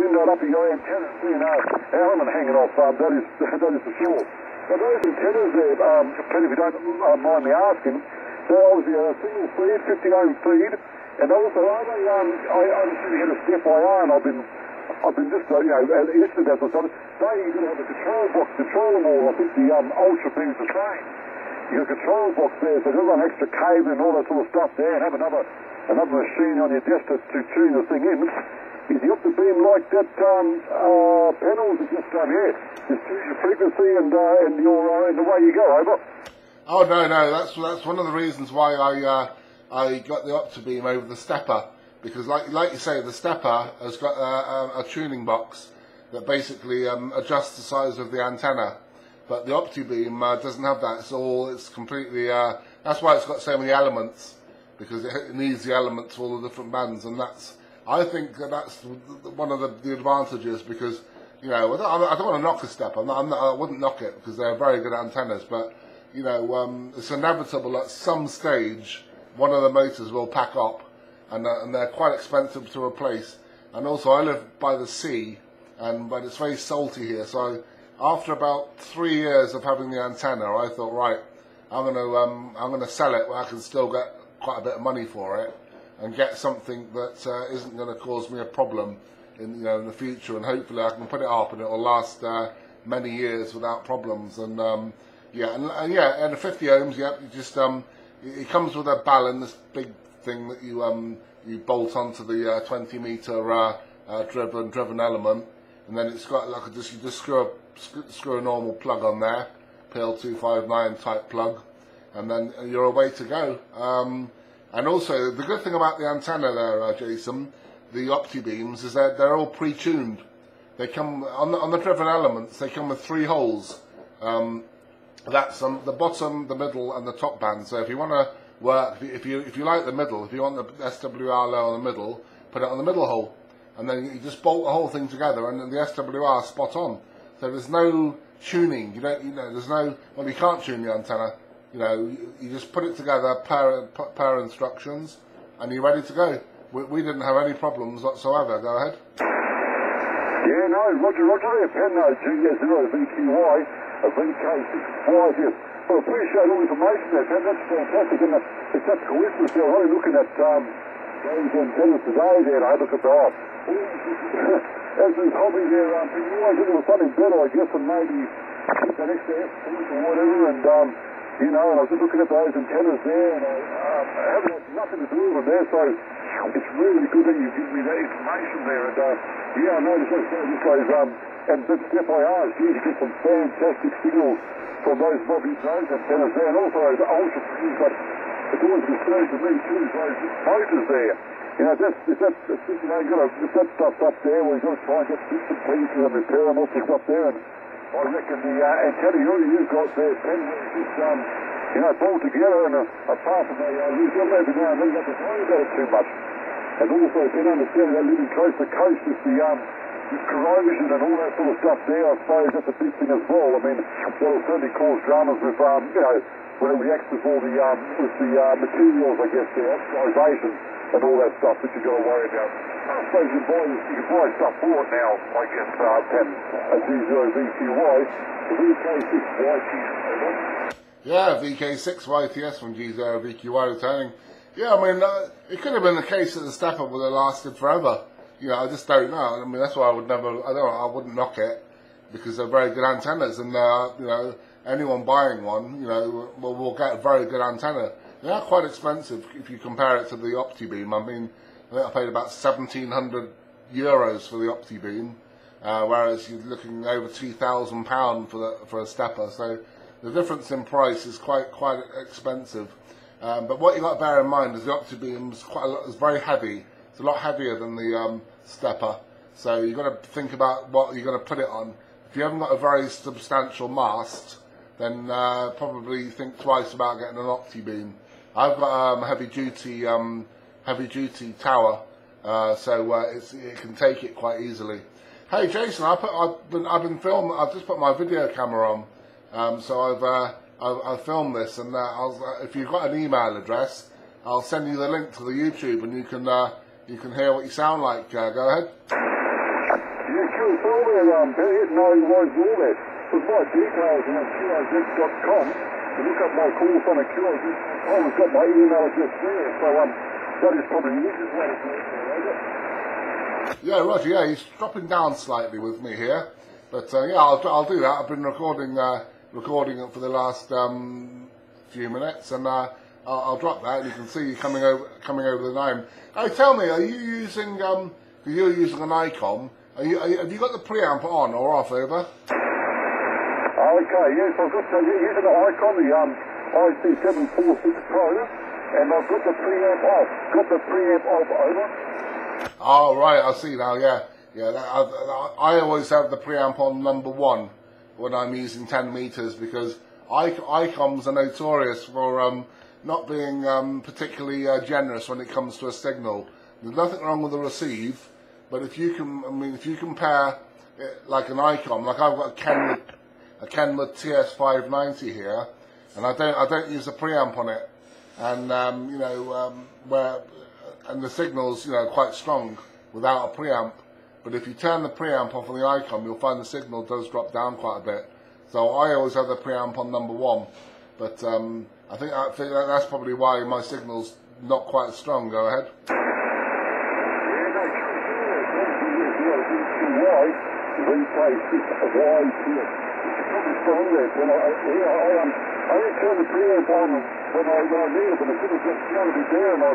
windowed up your antennas, seeing element hanging off, that is for sure. Now those antennas there, Ken, if you don't mind me asking, they're obviously a single feed, 50 ohm feed, and also are they, I understand you had a step IR, and I've been just, interested as I said, you're going to have a control box, control them all. I think the Ultra beam's the same. You got a control box there, so there's an extra cable and all that sort of stuff there, and have another machine on your desk to tune the thing in. Is the Opti beam like that panel? Is it just just choose your frequency and the way you go, over? Oh no, that's one of the reasons why I got the Opti beam over the stepper, because like you say, the stepper has got a tuning box that basically adjusts the size of the antenna, but the Opti beam doesn't have that. It's completely. That's why it's got so many elements, because it needs the elements for all the different bands, and I think that's one of the advantages, because I don't want to knock a stepper. I wouldn't knock it, because they're very good antennas, but it's inevitable at some stage one of the motors will pack up, and they're quite expensive to replace. And also, I live by the sea, but it's very salty here. So after about 3 years of having the antenna, I thought, right, I'm gonna sell it where I can still get quite a bit of money for it, and get something that isn't going to cause me a problem in the future, and hopefully I can put it up and it will last many years without problems. And and the 50 ohms, you just it comes with a ballon, this big thing that you bolt onto the 20 meter driven element, and then it's got like you just screw a normal plug on there, PL259 type plug, and then you're away to go. And also, the good thing about the antenna there, Jason, the Opti beams, is that they're all pre-tuned. They come on the driven elements. They come with 3 holes. That's the bottom, the middle, and the top band. So if you want to work, if you like the middle, if you want the SWR low on the middle, put it on the middle hole, and then you just bolt the whole thing together, and then the SWR spot on. So there's no tuning. There's no. Well, you can't tune the antenna. You just put it together per instructions, and you're ready to go. We didn't have any problems whatsoever. Go ahead. Yeah, no, Roger there, Pen, GS0 VQY, VK6YTS. Well, appreciate all the information there, Pen. That's fantastic, and it's that coincidence there. I'm only looking at those antennas today there, and I look at the as his hobby there, you always looking for something better, I guess, and maybe that extra F-point or whatever, and and I was just looking at those antennas there, and I haven't had nothing to do with them there, so it's really good that you give me that information there. And I noticed those and the step IRs, you get some fantastic signals from those antennas there, and also those ultra things, but it's always disturbing to me too, those motors there. If that stuff's up there, we've got to try and get bits and pieces and repair them all up there, and I reckon the antenna you've got there, Pen, just bolt together, and apart from the use them every now and then, you don't have to worry about it too much. And also, Pen, understand that living coast to coast with the corrosion and all that sort of stuff there, I suppose that's a big thing as well. I mean, that'll certainly cause dramas with when it reacts with all the materials, I guess, there, oxidization and all that stuff that you've got to worry about. I suppose you can buy stuff for it now, I guess, Pen, at G0VQY, VK6YTS. Yeah, VK6YTS from G0VQY returning. Yeah, I mean, it could have been the case that the stepper would have lasted forever. I just don't know. I mean, that's why I wouldn't knock it, because they're very good antennas, and anyone buying one, will get a very good antenna. They are quite expensive if you compare it to the Opti beam. I mean, I think I paid about €1,700 for the Opti beam, whereas you're looking over £2,000 for a stepper. So the difference in price is quite expensive. But what you got to bear in mind is the Opti beam is very heavy. It's a lot heavier than the stepper. So you've got to think about what you're going to put it on. If you haven't got a very substantial mast, then probably think twice about getting an Opti beam. I've got a heavy duty tower, so it can take it quite easily. Hey Jason, I've been filming. I've just put my video camera on, so I've filmed this, and if you've got an email address, I'll send you the link to the YouTube, and you can hear what you sound like. Go ahead. QSL there, Ben, here's no worries at all there. There's my details on QRZ.com. You look up my call phone at QRZ.com. I've got my email address there, so that is probably the easiest way to do it. Yeah, Roger, yeah, he's dropping down slightly with me here. But yeah, I'll do that. I've been recording it for the last few minutes, and I'll drop that, and you can see coming over the name. Hey, tell me, are you using you're using an ICOM? Have you got the preamp on or off, over? Okay, yes, I've got using the ICOM, the IC746 Pro, and I've got the preamp off. Got the preamp off, over. Oh right, I see now. Yeah. I always have the preamp on number 1 when I'm using 10 meters, because ICOMs are notorious for not being particularly generous when it comes to a signal. There's nothing wrong with the receive, but if you compare it like an ICOM, like I've got a Kenwood TS590 here, and I don't use a preamp on it, and and the signal's quite strong without a preamp. But if you turn the preamp off on the ICOM, you'll find the signal does drop down quite a bit. So I always have the preamp on number 1. But I think that's probably why my signal's not quite as strong. Go ahead. VK6YTS. I didn't turn the preamp on when I need it, but as soon as it's going to be there, and I